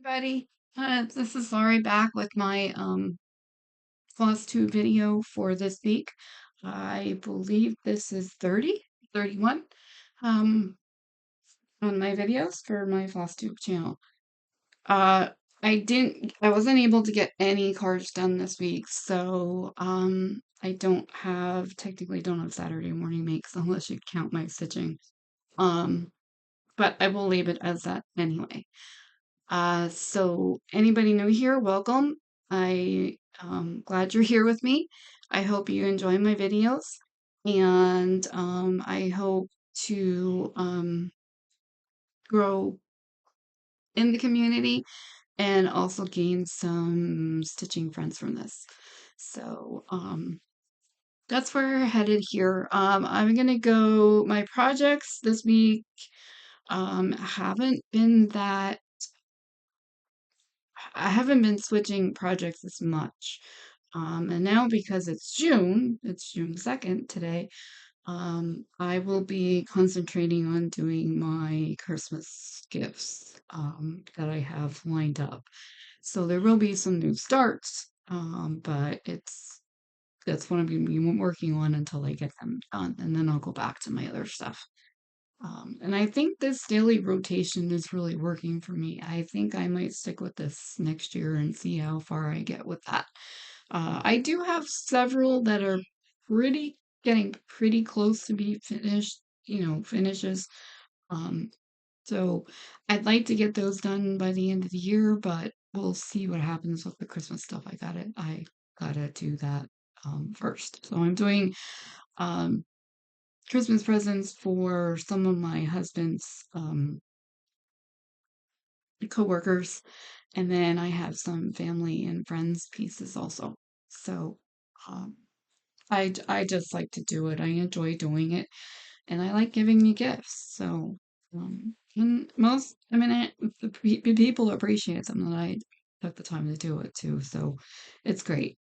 Everybody. This is Laurie back with my Flosstube video for this week. I believe this is 30, 31 um, on my videos for my Flosstube channel. Uh, I wasn't able to get any cards done this week, so I technically don't have Saturday morning makes unless you count my stitching. Um, but I will leave it as that anyway. So anybody new here, welcome. Glad you're here with me. I hope you enjoy my videos, and I hope to grow in the community and also gain some stitching friends from this. So that's where we're headed here. I'm gonna go. My projects this week haven't been that I haven't been switching projects as much. And now because it's June 2nd today, I will be concentrating on doing my Christmas gifts that I have lined up. So there will be some new starts, but that's what I'm going to be working on until I get them done, and then I'll go back to my other stuff. And I think this daily rotation is really working for me. I think I might stick with this next year and see how far I get with that. I do have several that are getting pretty close to be finished, finishes. Um, so I'd like to get those done by the end of the year, but we'll see what happens with the Christmas stuff. I gotta do that first. So I'm doing um Christmas presents for some of my husband's coworkers, and then I have some family and friends pieces also. So um, I just like to do it. I enjoy doing it, and I like giving me gifts. So and the people appreciate them that I took the time to do it too. So it's great.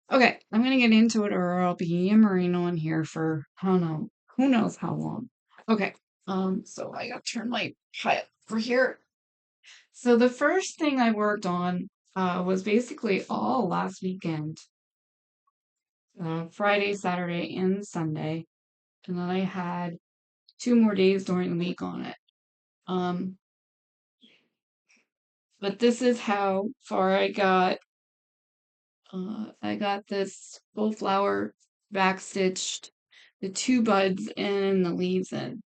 Okay, I'm gonna get into it, or I'll be yammering on here for I don't know who knows how long. Okay, so I gotta turn my pile over here. So the first thing I worked on was basically all last weekend, Friday, Saturday, and Sunday, and then I had 2 more days during the week on it. Um, but this is how far I got. I got this full flower back stitched, the two buds and the leaves in.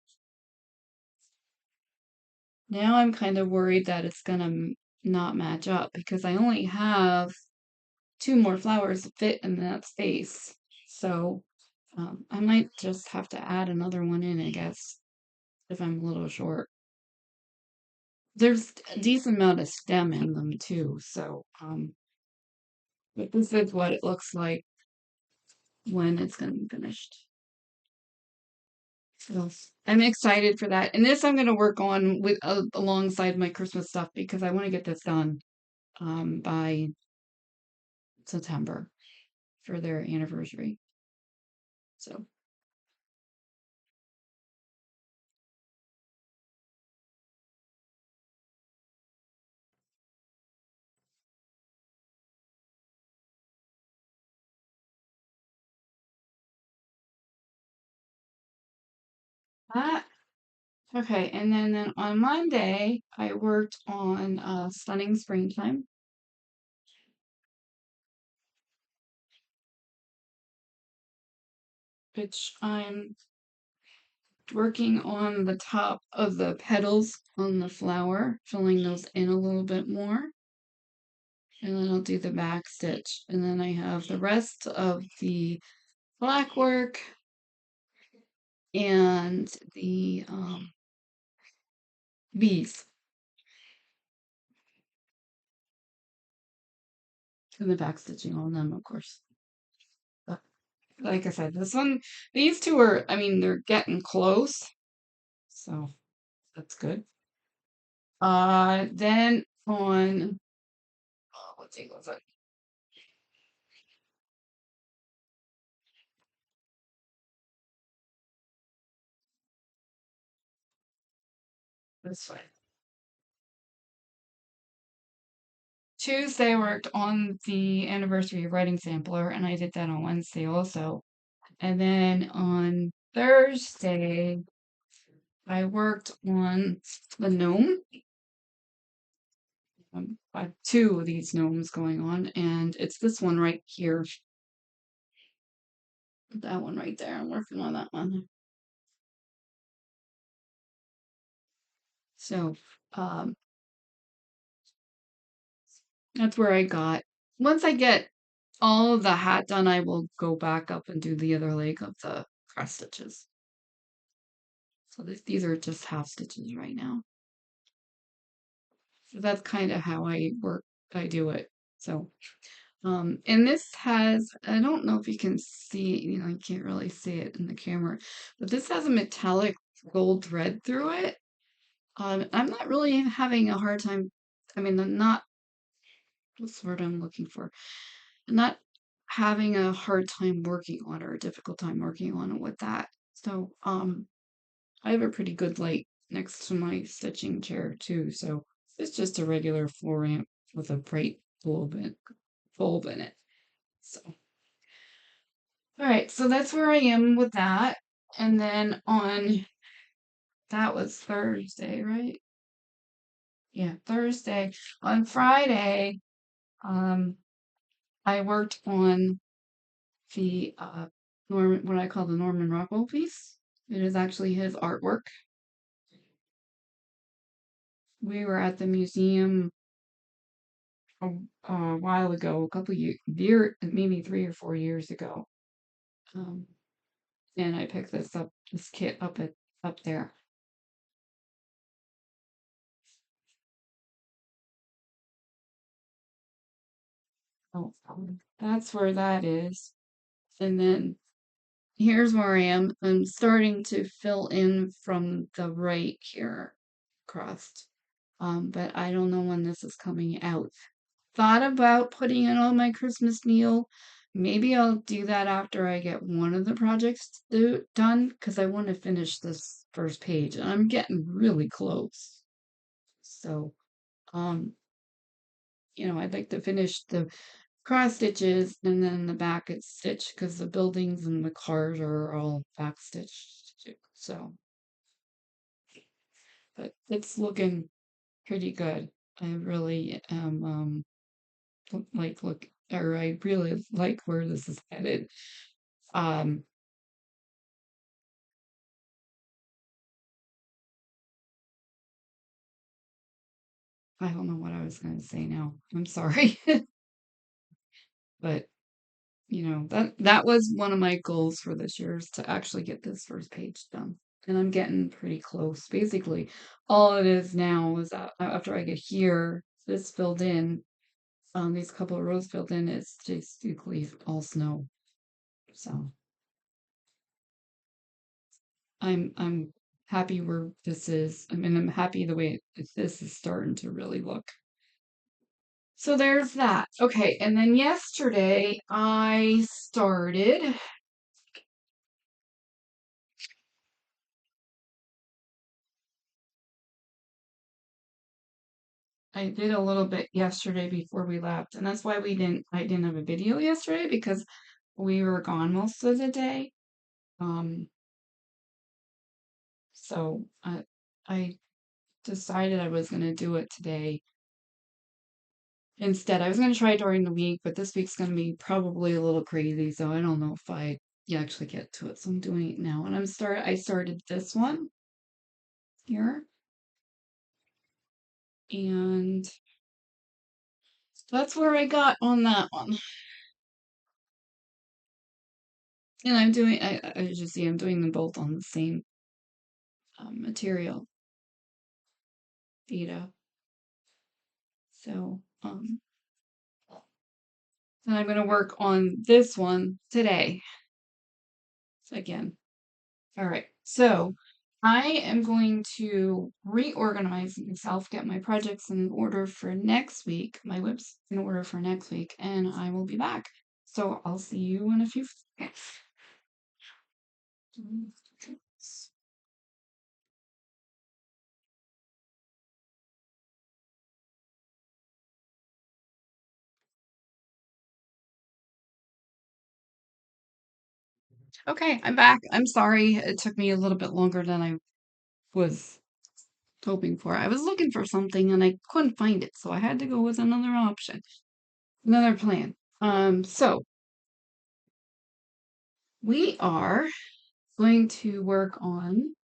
Now I'm kind of worried that it's gonna not match up because I only have 2 more flowers to fit in that space. So I might just have to add another one in, I guess, if I'm a little short. There's a decent amount of stem in them too, so but this is what it looks like when it's gonna be finished. So I'm excited for that. And this I'm gonna work on with alongside my Christmas stuff because I want to get this done by September for their anniversary. So that okay, and then on Monday I worked on Stunning Springtime, which I'm working on the top of the petals on the flower, filling those in a little bit more. And then I'll do the back stitch. And then I have the rest of the black work and the bees and the back stitching on them, of course. But like I said, these two are, I mean, they're getting close. So that's good. Then on, what day was it? That's fine. Tuesday I worked on the anniversary writing sampler, and I did that on Wednesday also. And then on Thursday, I worked on the gnome. I have two of these gnomes going on, and it's this one right here. That one right there. I'm working on that one. So, um, that's where I got. Once I get all of the hat done, I will go back up and do the other leg of the cross stitches. So these are just half stitches right now. So that's kind of how I work. I do it. So, and this has, I don't know if you can see, you can't really see it in the camera, but this has a metallic gold thread through it. I'm not really having a hard time. I mean, I'm not, what's the word I'm looking for? I'm not having a hard time working on it or a difficult time working on it with that. So, I have a pretty good light next to my stitching chair too. So it's just a regular floor lamp with a bright bulb in it. So, all right. So that's where I am with that. And then that was Thursday, right? Yeah, Thursday. On Friday, um, I worked on the Norman, what I call the Norman Rockwell piece. It is actually his artwork. We were at the museum a while ago, a couple years, maybe 3 or 4 years ago. Um, and I picked this kit up there. Oh, that's where that is. And then here's where I am. I'm starting to fill in from the right here, crossed. But I don't know when this is coming out. Thought about putting it on my Christmas meal. Maybe I'll do that after I get one of the projects done because I want to finish this first page and I'm getting really close. So, um, I'd like to finish the cross stitches and then the back it's stitched because the buildings and the cars are all back stitched too. So, but it's looking pretty good. I really am I really like where this is headed. Um, I don't know what I was going to say now. I'm sorry. But, that was one of my goals for this year is to actually get this first page done. And I'm getting pretty close. Basically, all it is now is that after I get here, this filled in, these couple of rows filled in, it's basically all snow. So I'm happy where this is. I mean, I'm happy the way this is starting to really look. So there's that. Okay, and then yesterday I did a little bit yesterday before we left, and that's why I didn't have a video yesterday because we were gone most of the day. Um, so I decided I was gonna do it today instead. I was gonna try it during the week, but this week's gonna be probably a little crazy, so I don't know if I actually get to it. So I'm doing it now, and I started this one here, and that's where I got on that one. And as you see, I'm doing them both on the same material, Vita. So, and I'm going to work on this one today. So again, all right. So I am going to reorganize myself, get my projects in order for next week, my WIPs in order for next week, and I will be back. So I'll see you in a few seconds. Okay, I'm back. I'm sorry. It took me a little bit longer than I was hoping for. I was looking for something and I couldn't find it, so I had to go with another option, another plan. So we are going to work on,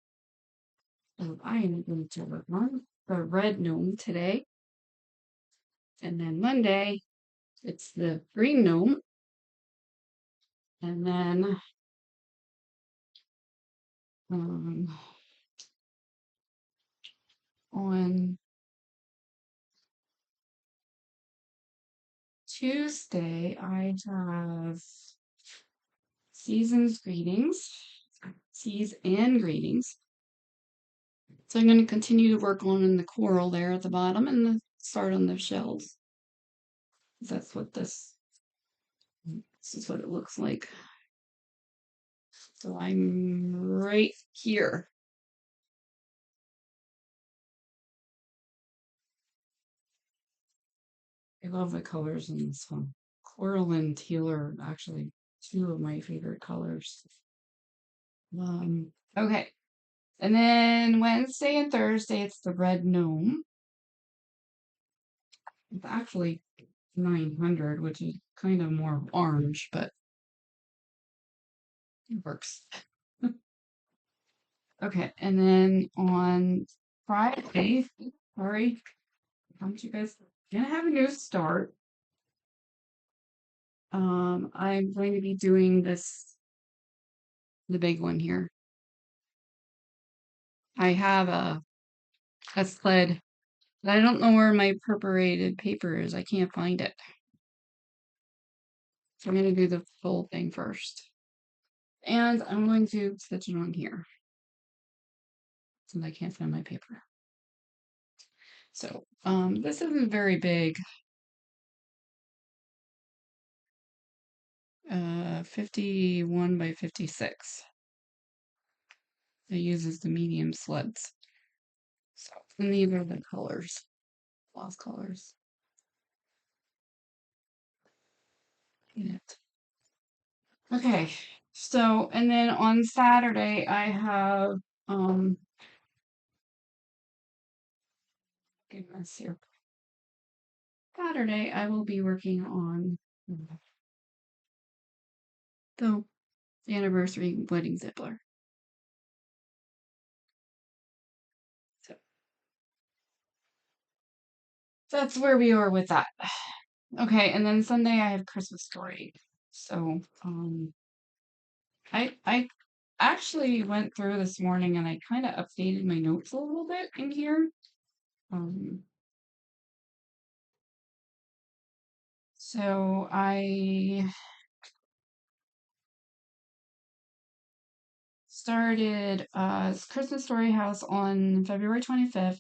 I am going to work on the red gnome today, and then Monday it's the green gnome, and then um, on Tuesday I have season's greetings, seas and greetings. So I'm going to continue to work on the coral there at the bottom and then start on the shells. That's what this is what it looks like. So I'm right here. I love the colors in this one. Coral and teal are actually two of my favorite colors. Okay. And then Wednesday and Thursday, it's the red gnome. It's actually 900, which is kind of more orange, but it works. Okay, and then on Friday, sorry, don't you guys gonna have a new start. I'm going to be doing the big one here. I have a sled, but I don't know where my perforated paper is. I can't find it. So I'm gonna do the full thing first. And I'm going to stitch it on here since I can't find my paper. So, this isn't very big. 51 by 56. It uses the medium sleds. So, and these are the colors, floss colors in it. Okay, so, and then on Saturday, I have, goodness here. Saturday, I will be working on the anniversary wedding zippler. So, that's where we are with that. Okay, and then Sunday I have Christmas story. So, I actually went through this morning and I kind of updated my notes a little bit in here. Um, so I started Christmas Story House on February 25th.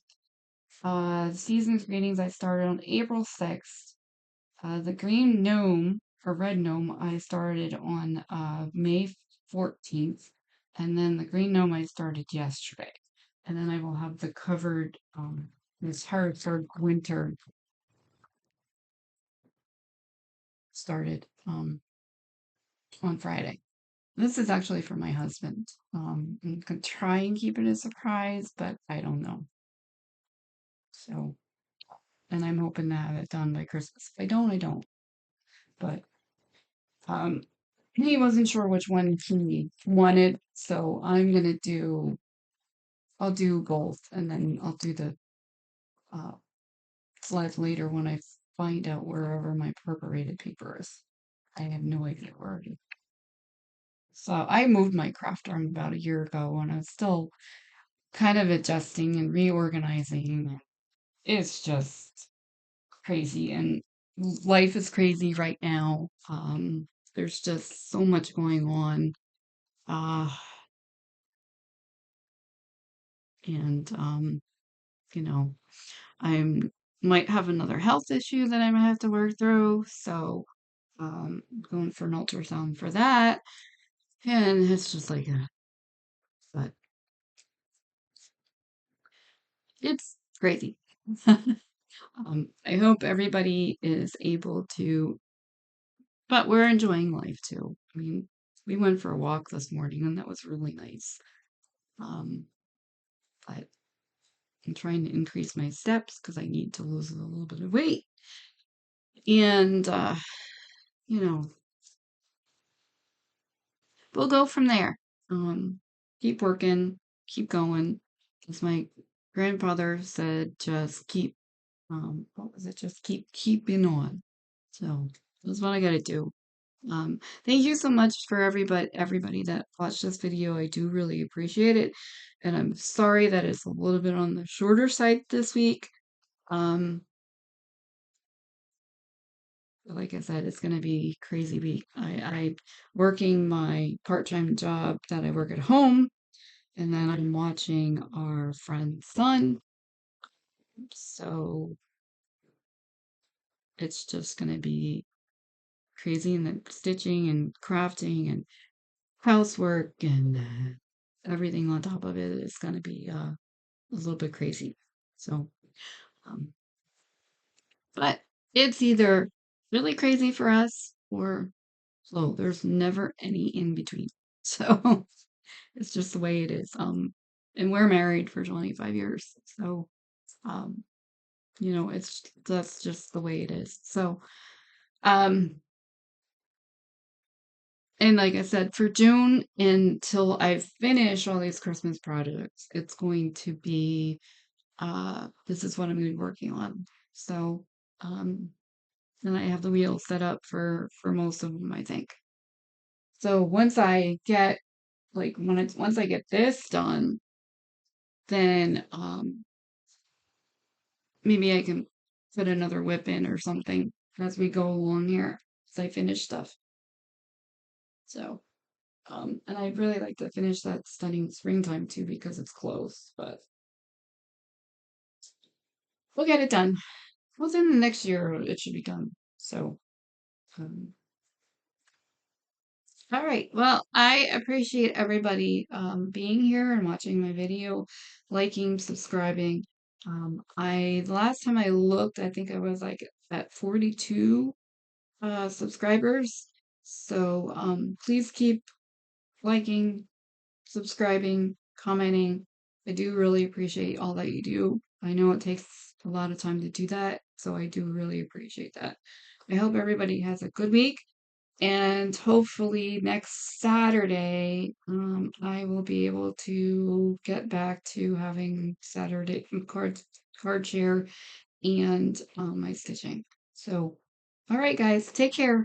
The season's greetings I started on April 6th. The green gnome or red gnome I started on May 14th. And then the green gnome I started yesterday. And then I will have the covered this Harrisburg winter started on Friday. This is actually for my husband. I'm gonna try and keep it a surprise, but I don't know. So, and I'm hoping to have it done by Christmas. If I don't, I don't. But um, he wasn't sure which one he wanted, so I'll do both, and then I'll do the uh, slides later when I find out wherever my perforated paper is. I have no idea where it is. So I moved my craft room about a year ago, and I'm still kind of adjusting and reorganizing. It's just crazy, and life is crazy right now. There's just so much going on. Uh, and you know, I'm might have another health issue that I might have to work through. So going for an ultrasound for that. And it's just like but it's crazy. I hope everybody is able to, but we're enjoying life too. I mean, We went for a walk this morning, and that was really nice. Um, but I'm trying to increase my steps because I need to lose a little bit of weight. And, you know, we'll go from there. Keep working, keep going. As my grandfather said, just keep, what was it? Just keep keeping on. So that's what I gotta do. Thank you so much for everybody that watched this video. I do really appreciate it. And I'm sorry that it's a little bit on the shorter side this week. Um, like I said, it's gonna be crazy week. I working my part-time job that I work at home, and then I'm watching our friend's son. So it's just gonna be crazy, and then stitching and crafting and housework and everything on top of it is gonna be a little bit crazy. So, um, but it's either really crazy for us or slow. There's never any in between. So it's just the way it is. And we're married for 25 years. So, um, that's just the way it is. So, um, and like I said, for June until I finish all these Christmas projects, it's going to be this is what I'm gonna be working on. So, um, and I have the wheels set up for most of them, I think. So once I get once I get this done, then maybe I can put another whip in or something as we go along here as I finish stuff. So and I'd really like to finish that Stunning Springtime too because it's close, but we'll get it done. Within the next year it should be done. So um all right. Well, I appreciate everybody being here and watching my video, liking, subscribing. The last time I looked, I think I was like at 42 subscribers. So please keep liking, subscribing, commenting. I do really appreciate all that you do. I know it takes a lot of time to do that, so I do really appreciate that. I hope everybody has a good week. And hopefully next Saturday, I will be able to get back to having Saturday card share and my stitching. So, all right, guys, take care.